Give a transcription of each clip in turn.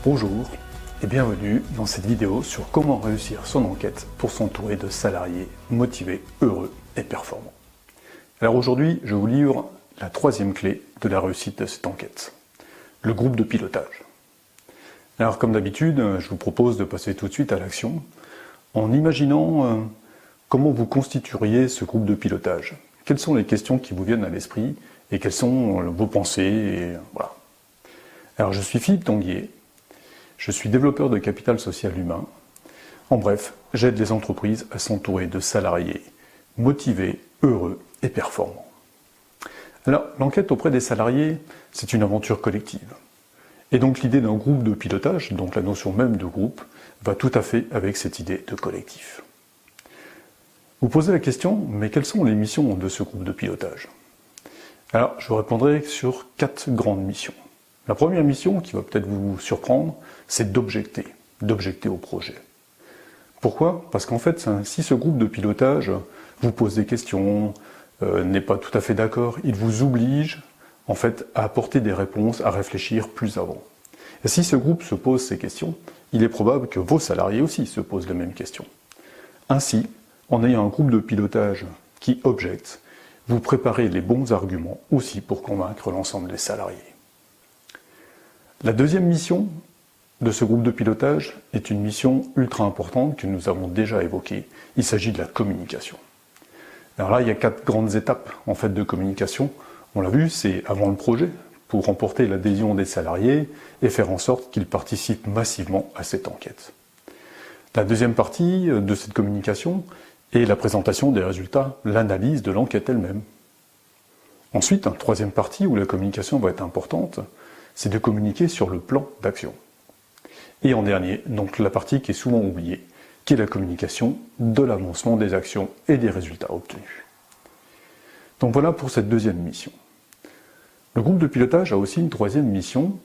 Bonjour et bienvenue dans cette vidéo sur comment réussir son enquête pour s'entourer de salariés motivés, heureux et performants. Alors aujourd'hui, je vous livre la troisième clé de la réussite de cette enquête, le groupe de pilotage. Alors comme d'habitude, je vous propose de passer tout de suite à l'action en imaginant comment vous constitueriez ce groupe de pilotage. Quelles sont les questions qui vous viennent à l'esprit et quelles sont vos pensées et voilà. Alors je suis Philippe Tanguier. Je suis développeur de capital social humain. En bref, j'aide les entreprises à s'entourer de salariés motivés, heureux et performants. Alors, l'enquête auprès des salariés, c'est une aventure collective. Et donc l'idée d'un groupe de pilotage, donc la notion même de groupe, va tout à fait avec cette idée de collectif. Vous posez la question, mais quelles sont les missions de ce groupe de pilotage? Alors, je vous répondrai sur 4 grandes missions. La première mission, qui va peut-être vous surprendre, c'est d'objecter au projet. Pourquoi? Parce qu'en fait, si ce groupe de pilotage vous pose des questions, n'est pas tout à fait d'accord, il vous oblige en fait à apporter des réponses, à réfléchir plus avant. Et si ce groupe se pose ces questions, il est probable que vos salariés aussi se posent les mêmes questions. Ainsi, en ayant un groupe de pilotage qui objecte, vous préparez les bons arguments aussi pour convaincre l'ensemble des salariés. La deuxième mission de ce groupe de pilotage est une mission ultra importante que nous avons déjà évoquée. Il s'agit de la communication. Alors là, il y a 4 grandes étapes en fait de communication. On l'a vu, c'est avant le projet, pour remporter l'adhésion des salariés et faire en sorte qu'ils participent massivement à cette enquête. La deuxième partie de cette communication est la présentation des résultats, l'analyse de l'enquête elle-même. Ensuite, une troisième partie où la communication va être importante, c'est de communiquer sur le plan d'action. Et en dernier, donc la partie qui est souvent oubliée, qui est la communication de l'avancement des actions et des résultats obtenus. Donc voilà pour cette deuxième mission. Le groupe de pilotage a aussi une troisième mission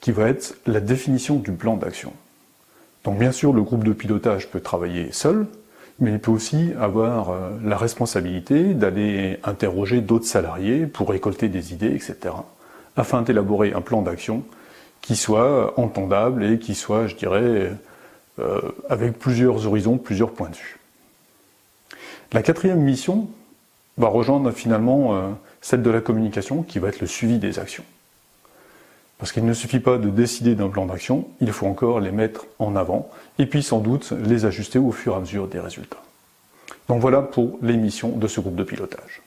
qui va être la définition du plan d'action. Donc bien sûr, le groupe de pilotage peut travailler seul, mais il peut aussi avoir la responsabilité d'aller interroger d'autres salariés pour récolter des idées, etc., afin d'élaborer un plan d'action qui soit entendable et qui soit, je dirais, avec plusieurs horizons, plusieurs points de vue. La quatrième mission va rejoindre finalement celle de la communication, qui va être le suivi des actions. Parce qu'il ne suffit pas de décider d'un plan d'action, il faut encore les mettre en avant, et puis sans doute les ajuster au fur et à mesure des résultats. Donc voilà pour les missions de ce groupe de pilotage.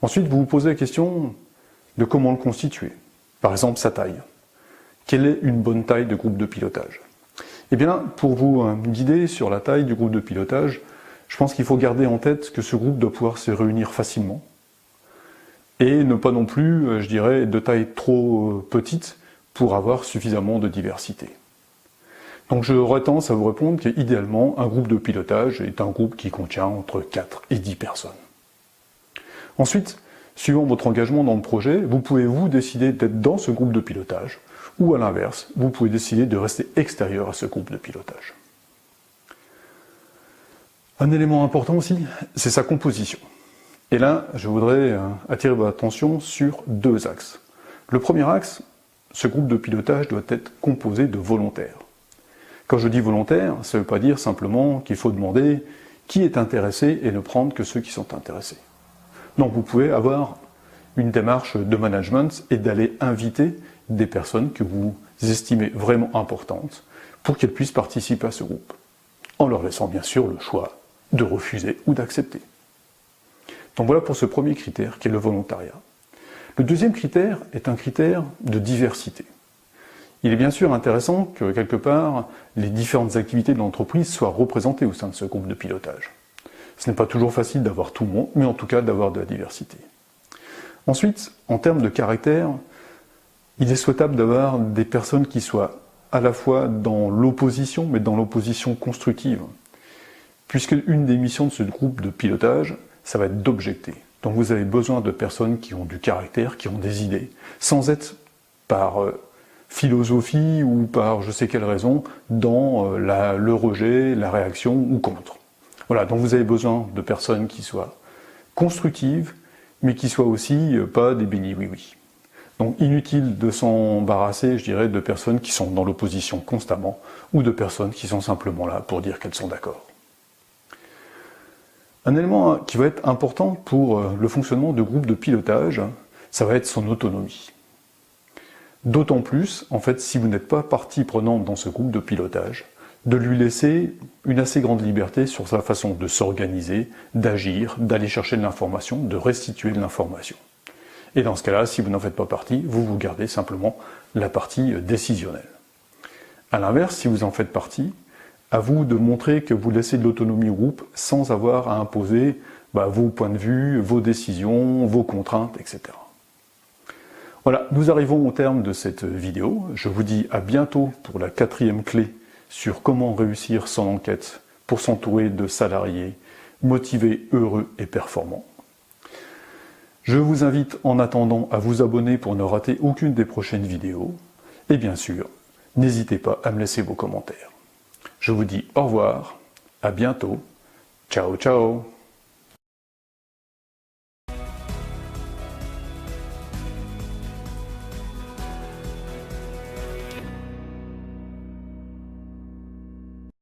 Ensuite, vous vous posez la question de comment le constituer. Par exemple, sa taille. Quelle est une bonne taille de groupe de pilotage? Eh bien, pour vous guider sur la taille du groupe de pilotage, je pense qu'il faut garder en tête que ce groupe doit pouvoir se réunir facilement et ne pas non plus, je dirais, de taille trop petite pour avoir suffisamment de diversité. Donc j'aurais tendance à vous répondre qu'idéalement, un groupe de pilotage est un groupe qui contient entre 4 et 10 personnes. Ensuite, suivant votre engagement dans le projet, vous pouvez vous décider d'être dans ce groupe de pilotage, ou à l'inverse, vous pouvez décider de rester extérieur à ce groupe de pilotage. Un élément important aussi, c'est sa composition. Et là, je voudrais attirer votre attention sur 2 axes. Le premier axe, ce groupe de pilotage doit être composé de volontaires. Quand je dis volontaire, ça ne veut pas dire simplement qu'il faut demander qui est intéressé et ne prendre que ceux qui sont intéressés. Non, vous pouvez avoir une démarche de management et d'aller inviter des personnes que vous estimez vraiment importantes pour qu'elles puissent participer à ce groupe, en leur laissant bien sûr le choix de refuser ou d'accepter. Donc voilà pour ce premier critère qui est le volontariat. Le deuxième critère est un critère de diversité. Il est bien sûr intéressant que quelque part les différentes activités de l'entreprise soient représentées au sein de ce groupe de pilotage. Ce n'est pas toujours facile d'avoir tout le monde, mais en tout cas d'avoir de la diversité. Ensuite, en termes de caractère, il est souhaitable d'avoir des personnes qui soient à la fois dans l'opposition, mais dans l'opposition constructive. Puisque une des missions de ce groupe de pilotage, ça va être d'objecter. Donc vous avez besoin de personnes qui ont du caractère, qui ont des idées, sans être par philosophie ou par je sais quelle raison dans le rejet, la réaction ou contre. Voilà, donc vous avez besoin de personnes qui soient constructives, mais qui soient aussi pas des bénis oui-oui. Donc inutile de s'embarrasser, je dirais, de personnes qui sont dans l'opposition constamment, ou de personnes qui sont simplement là pour dire qu'elles sont d'accord. Un élément qui va être important pour le fonctionnement de groupe de pilotage, ça va être son autonomie. D'autant plus, en fait, si vous n'êtes pas partie prenante dans ce groupe de pilotage, de lui laisser une assez grande liberté sur sa façon de s'organiser, d'agir, d'aller chercher de l'information, de restituer de l'information. Et dans ce cas-là, si vous n'en faites pas partie, vous gardez simplement la partie décisionnelle. A l'inverse, si vous en faites partie, à vous de montrer que vous laissez de l'autonomie au groupe sans avoir à imposer vos points de vue, vos décisions, vos contraintes, etc. Voilà, nous arrivons au terme de cette vidéo. Je vous dis à bientôt pour la 4e clé sur comment réussir son enquête pour s'entourer de salariés motivés, heureux et performants. Je vous invite en attendant à vous abonner pour ne rater aucune des prochaines vidéos. Et bien sûr, n'hésitez pas à me laisser vos commentaires. Je vous dis au revoir, à bientôt, ciao ciao.